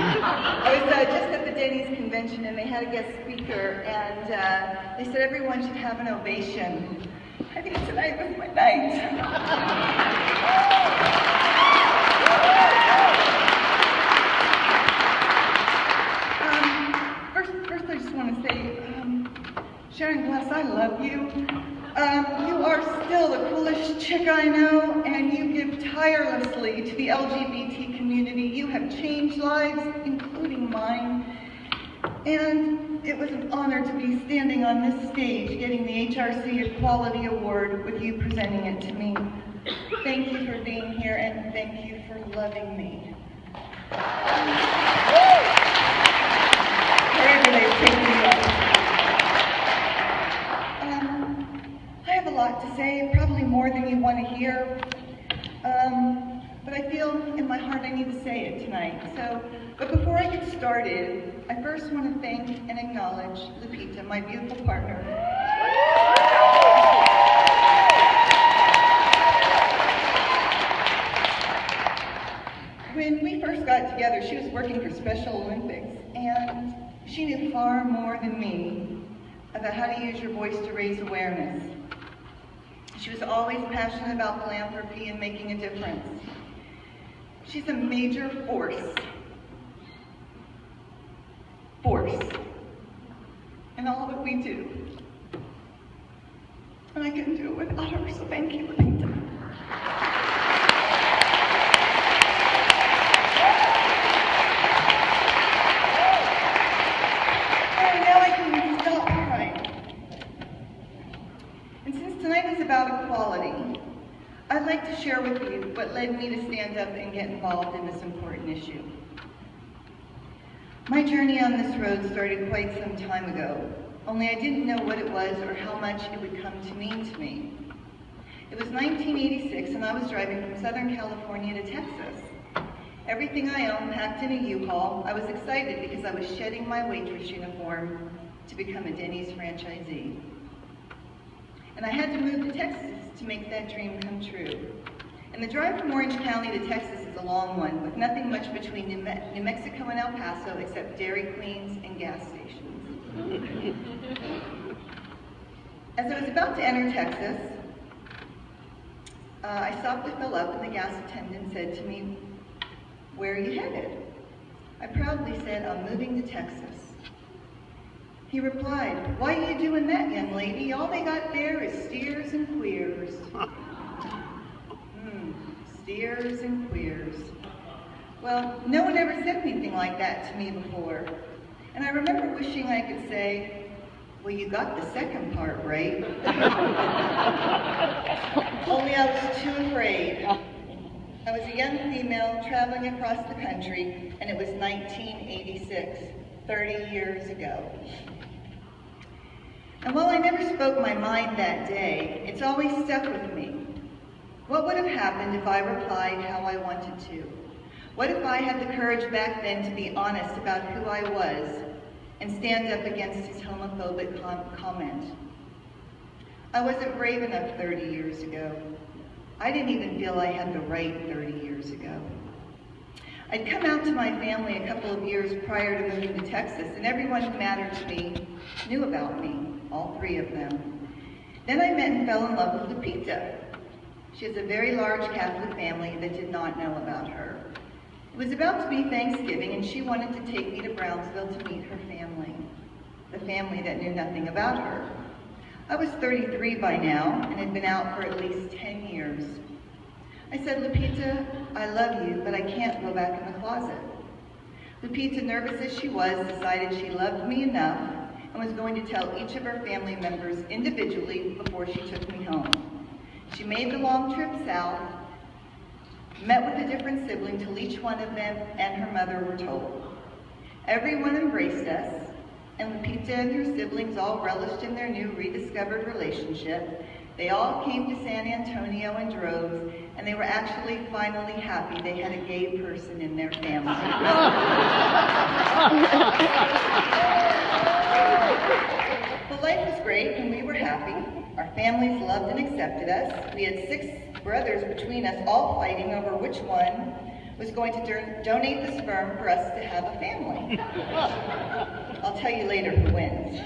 I was just at the Denny's convention and they had a guest speaker and they said everyone should have an ovation. I think tonight was my night. First I just want to say, Sharon Gless, I love you. You are still the coolest chick I know, and you give tirelessly to the LGBT community. You have changed lives, including mine. And it was an honor to be standing on this stage, getting the HRC Equality Award with you presenting it to me. Thank you for being here, and thank you for loving me. Wherever they've taken me up. I have a lot to say, probably more than you want to hear. But I feel in my heart I need to say it tonight. But before I get started, I first want to thank and acknowledge Lafreeda, my beautiful partner. When we first got together, she was working for Special Olympics, and she knew far more than me about how to use your voice to raise awareness. She was always passionate about philanthropy and making a difference. She's a major force in all that we do. And I couldn't do it without her, so thank you, Lafreeda. Now I can stop crying. And since tonight is about equality, I'd like to share with you what led me to stand up and get involved in this important issue. My journey on this road started quite some time ago, only I didn't know what it was or how much it would come to mean to me. It was 1986 and I was driving from Southern California to Texas. Everything I owned packed in a U-Haul. I was excited because I was shedding my waitress uniform to become a Denny's franchisee. And I had to move to Texas to make that dream come true. And the drive from Orange County to Texas is a long one, with nothing much between New Mexico and El Paso except Dairy Queens and gas stations. As I was about to enter Texas, I softly fell up and the gas attendant said to me, "Where are you headed?" I proudly said, "I'm moving to Texas." He replied, "Why are you doing that, young lady? All they got there is steers and queers." Steers and queers. Well, no one ever said anything like that to me before. And I remember wishing I could say, "Well, you got the second part right." Only I was too afraid. I was a young female traveling across the country, and it was 1986, 30 years ago. And while I never spoke my mind that day, it's always stuck with me. What would have happened if I replied how I wanted to? What if I had the courage back then to be honest about who I was and stand up against his homophobic comment? I wasn't brave enough 30 years ago. I didn't even feel I had the right 30 years ago. I'd come out to my family a couple of years prior to moving to Texas, and everyone who mattered to me knew about me, all three of them. Then I met and fell in love with Lafreeda. She has a very large Catholic family that did not know about her. It was about to be Thanksgiving, and she wanted to take me to Brownsville to meet her family, the family that knew nothing about her. I was 33 by now, and had been out for at least 10 years. I said, "Lafreeda, I love you, but I can't go back in the closet." Lafreeda, nervous as she was, decided she loved me enough and was going to tell each of her family members individually before she took me home. She made the long trip south, met with a different sibling till each one of them and her mother were told. Everyone embraced us, and Lafreeda and her siblings all relished in their new rediscovered relationship. They all came to San Antonio in droves, and they were actually finally happy they had a gay person in their family. Well, life was great, and we were happy. Our families loved and accepted us. We had 6 brothers between us, all fighting over which one was going to donate the sperm for us to have a family. I'll tell you later who wins.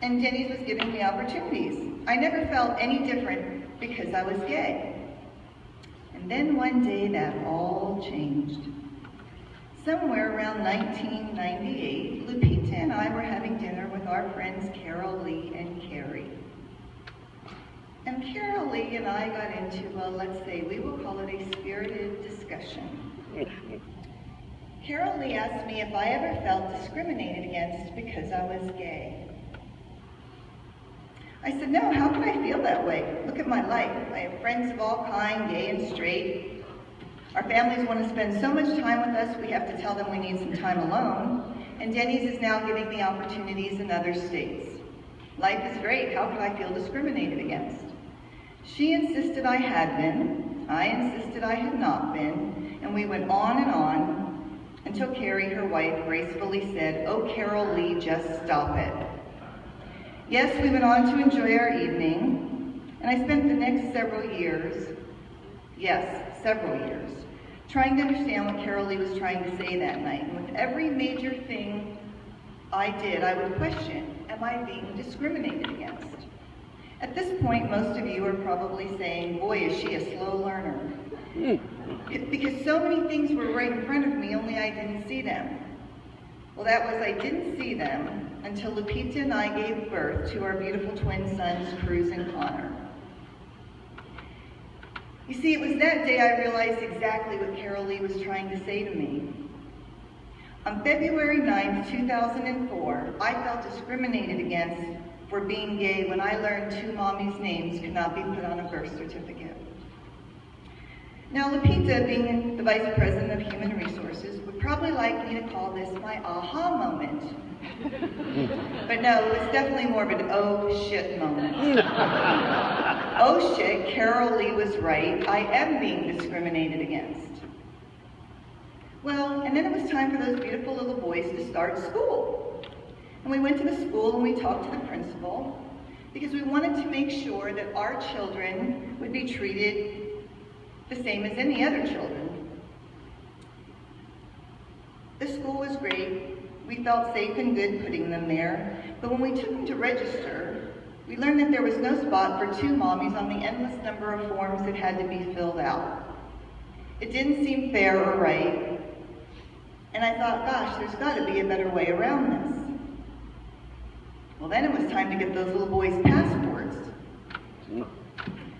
And Denny's was giving me opportunities. I never felt any different because I was gay. And then one day that all changed. Somewhere around 1998, Lupita and I were having dinner with our friends Carol Lee and Carrie. And Carol Lee and I got into, well, let's say, we will call it a spirited discussion. Carol Lee asked me if I ever felt discriminated against because I was gay. I said, no, how can I feel that way? Look at my life. I have friends of all kinds, gay and straight. Our families want to spend so much time with us, we have to tell them we need some time alone. And Denny's is now giving me opportunities in other states. Life is great. How can I feel discriminated against? She insisted I had been. I insisted I had not been. And we went on until Carrie, her wife, gracefully said, oh, Carol Lee, just stop it. Yes, we went on to enjoy our evening, and I spent the next several years, trying to understand what Carol Lee was trying to say that night. And with every major thing I did, I would question, am I being discriminated against? At this point, most of you are probably saying, boy, is she a slow learner. Because so many things were right in front of me, only I didn't see them. Well, that was, I didn't see them until Lupita and I gave birth to our beautiful twin sons, Cruz and Connor. You see, it was that day I realized exactly what Carol Lee was trying to say to me. On February 9th, 2004, I felt discriminated against for being gay when I learned two mommies' names could not be put on a birth certificate. Now, Lupita, being the Vice President of Human Resources, would probably like me to call this my aha moment. But no, it was definitely more of an oh shit moment. Oh shit, Carol Lee was right. I am being discriminated against. Well, and then it was time for those beautiful little boys to start school. And we went to the school and we talked to the principal because we wanted to make sure that our children would be treated the same as any other children. The school was great. We felt safe and good putting them there. But when we took them to register, we learned that there was no spot for two mommies on the endless number of forms that had to be filled out. It didn't seem fair or right. And I thought, gosh, there's got to be a better way around this. Well, then it was time to get those little boys' passports.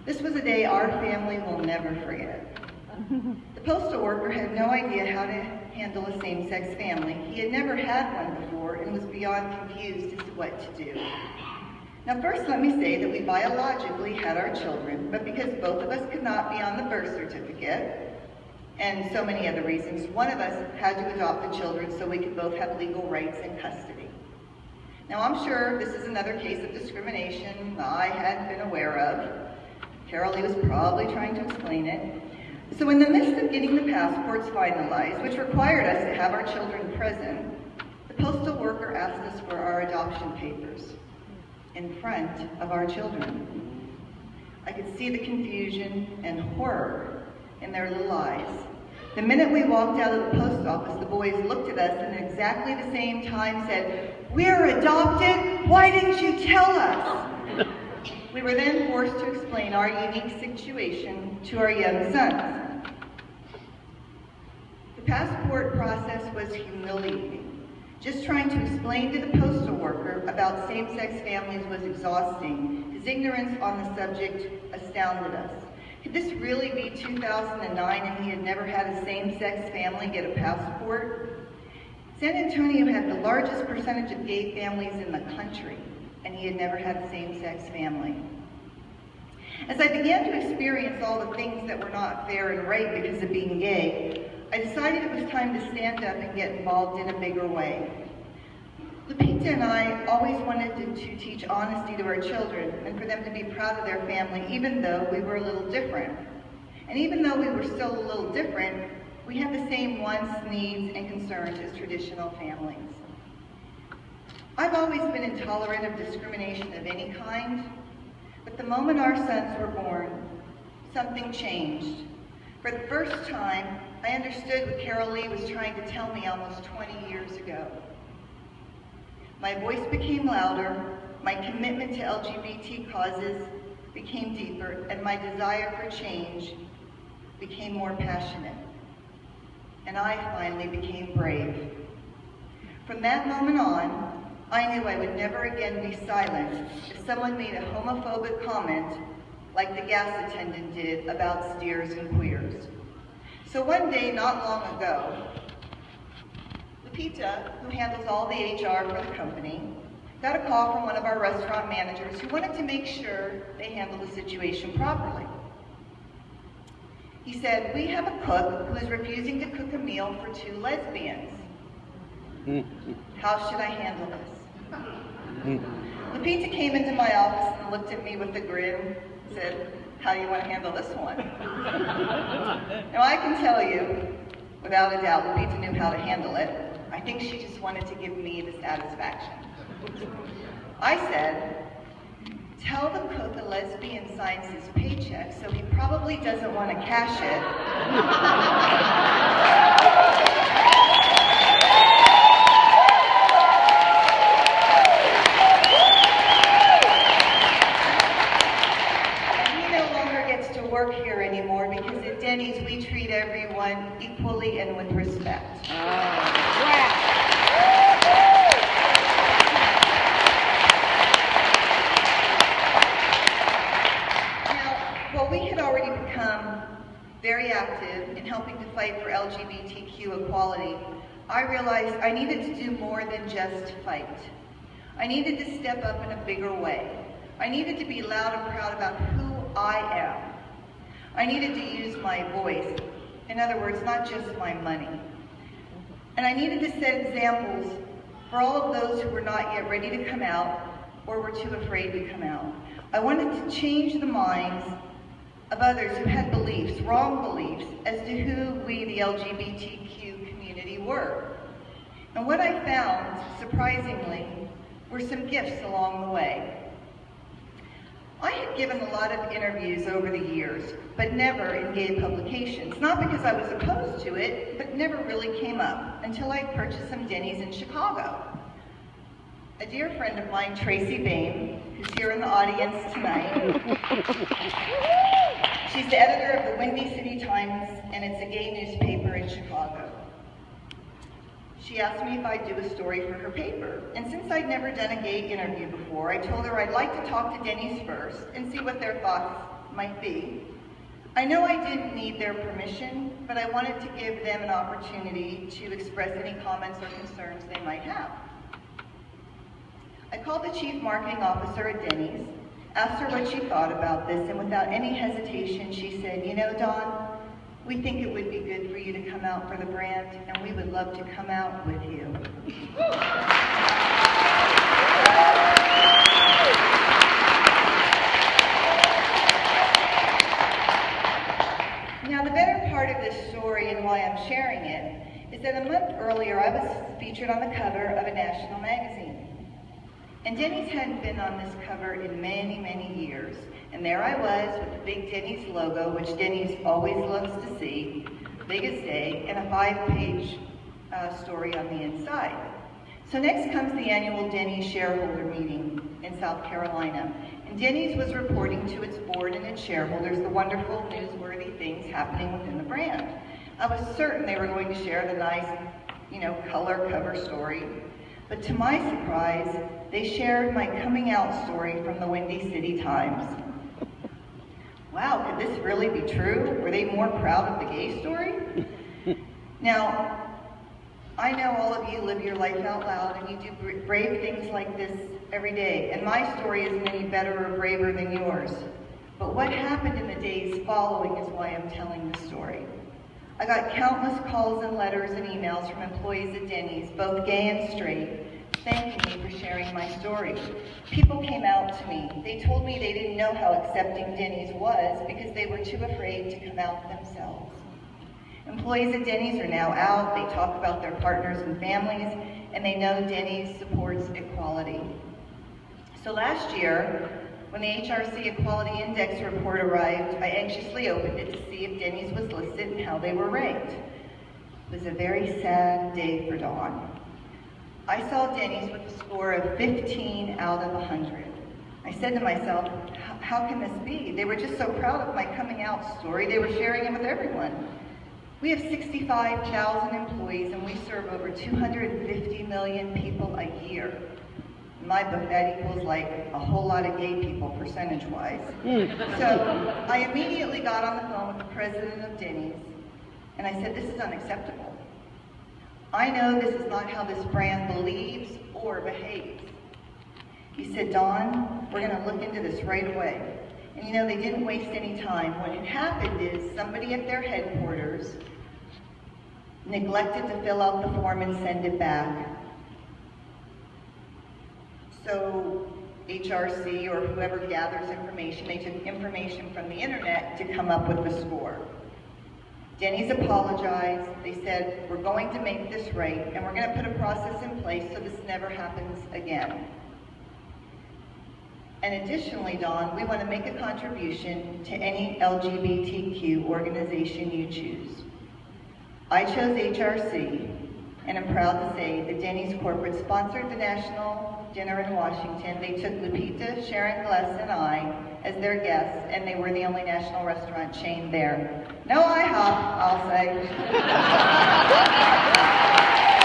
This was a day our family will never forget. The postal worker had no idea how to handle a same-sex family. He had never had one before and was beyond confused as to what to do. Now, first let me say that we biologically had our children, but because both of us could not be on the birth certificate, and so many other reasons, one of us had to adopt the children so we could both have legal rights and custody. Now, I'm sure this is another case of discrimination I hadn't been aware of. Carol Lee was probably trying to explain it. So in the midst of getting the passports finalized, which required us to have our children present, the postal worker asked us for our adoption papers in front of our children. I could see the confusion and horror in their little eyes. The minute we walked out of the post office, the boys looked at us and at exactly the same time said, "We're adopted? Why didn't you tell us?" We were then forced to explain our unique situation to our young sons. The passport process was humiliating. Just trying to explain to the postal worker about same-sex families was exhausting. His ignorance on the subject astounded us. Could this really be 2009 and he had never had a same-sex family get a passport? San Antonio had the largest percentage of gay families in the country, and he had never had a same-sex family. As I began to experience all the things that were not fair and right because of being gay, I decided it was time to stand up and get involved in a bigger way. Lupita and I always wanted to teach honesty to our children and for them to be proud of their family, even though we were a little different. And even though we were still a little different, we had the same wants, needs, and concerns as traditional families. I've always been intolerant of discrimination of any kind, but the moment our sons were born, something changed. For the first time, I understood what Carol Lee was trying to tell me almost 20 years ago. My voice became louder, my commitment to LGBT causes became deeper, and my desire for change became more passionate. And I finally became brave. From that moment on, I knew I would never again be silent if someone made a homophobic comment like the gas attendant did about steers and queers. So one day, not long ago, Lafreeda, who handles all the HR for the company, got a call from one of our restaurant managers who wanted to make sure they handled the situation properly. He said, "We have a cook who is refusing to cook a meal for 2 lesbians. How should I handle this?" Lafreeda came into my office and looked at me with a grin and said, "How do you want to handle this one?" Now I can tell you, without a doubt, Lafreeda knew how to handle it. I think she just wanted to give me the satisfaction. I said, "Tell the cook a lesbian signs his paycheck, so he probably doesn't want to cash it." And he no longer gets to work here anymore because at Denny's we treat everyone equally and with respect. We had already become very active in helping to fight for LGBTQ equality. I realized I needed to do more than just fight. I needed to step up in a bigger way. I needed to be loud and proud about who I am. I needed to use my voice. In other words, not just my money. And I needed to set examples for all of those who were not yet ready to come out or were too afraid to come out. I wanted to change the minds of others who had beliefs, wrong beliefs, as to who we, the LGBTQ community, were. And what I found, surprisingly, were some gifts along the way. I had given a lot of interviews over the years, but never in gay publications. Not because I was opposed to it, but never really came up until I purchased some Denny's in Chicago. A dear friend of mine, Tracy Baim, who's here in the audience tonight. She's the editor of the Windy City Times, and it's a gay newspaper in Chicago. She asked me if I'd do a story for her paper, and since I'd never done a gay interview before, I told her I'd like to talk to Denny's first and see what their thoughts might be. I know I didn't need their permission, but I wanted to give them an opportunity to express any comments or concerns they might have. I called the chief marketing officer at Denny's, asked her what she thought about this, and without any hesitation, she said, "You know, Dawn, we think it would be good for you to come out for the brand, and we would love to come out with you." Now, the better part of this story and why I'm sharing it is that a month earlier, I was featured on the cover of a national magazine. And Denny's hadn't been on this cover in many, many years. And there I was with the big Denny's logo, which Denny's always loves to see, big as day, and a 5-page story on the inside. So next comes the annual Denny's shareholder meeting in South Carolina. And Denny's was reporting to its board and its shareholders the wonderful, newsworthy things happening within the brand. I was certain they were going to share the nice, color cover story. But to my surprise, they shared my coming out story from the Windy City Times. Wow, could this really be true? Were they more proud of the gay story? Now, I know all of you live your life out loud and you do brave things like this every day, and my story isn't any better or braver than yours. But what happened in the days following is why I'm telling this story. I got countless calls and letters and emails from employees at Denny's, both gay and straight, thanking me for sharing my story. People came out to me. They told me they didn't know how accepting Denny's was because they were too afraid to come out themselves. Employees at Denny's are now out. They talk about their partners and families, and they know Denny's supports equality. So last year, When the HRC Equality Index report arrived, I anxiously opened it to see if Denny's was listed and how they were ranked. It was a very sad day for Dawn. I saw Denny's with a score of 15 out of 100. I said to myself, how can this be? They were just so proud of my coming out story, they were sharing it with everyone. We have 65,000 employees and we serve over 250 million people a year. In my book, that equals like a whole lot of gay people, percentage-wise. So I immediately got on the phone with the president of Denny's, and I said, this is unacceptable. I know this is not how this brand believes or behaves. He said, Dawn, we're going to look into this right away. And you know, they didn't waste any time. What had happened is somebody at their headquarters neglected to fill out the form and send it back. So HRC or whoever gathers information, they took information from the internet to come up with the score. Denny's apologized. They said, we're going to make this right, and we're going to put a process in place so this never happens again. And additionally, Dawn, we want to make a contribution to any LGBTQ organization you choose. I chose HRC, and I'm proud to say that Denny's Corporate sponsored the national dinner in Washington. They took Lafreeda, Sharon Gless, and I as their guests, and they were the only national restaurant chain there. No IHOP, I'll say.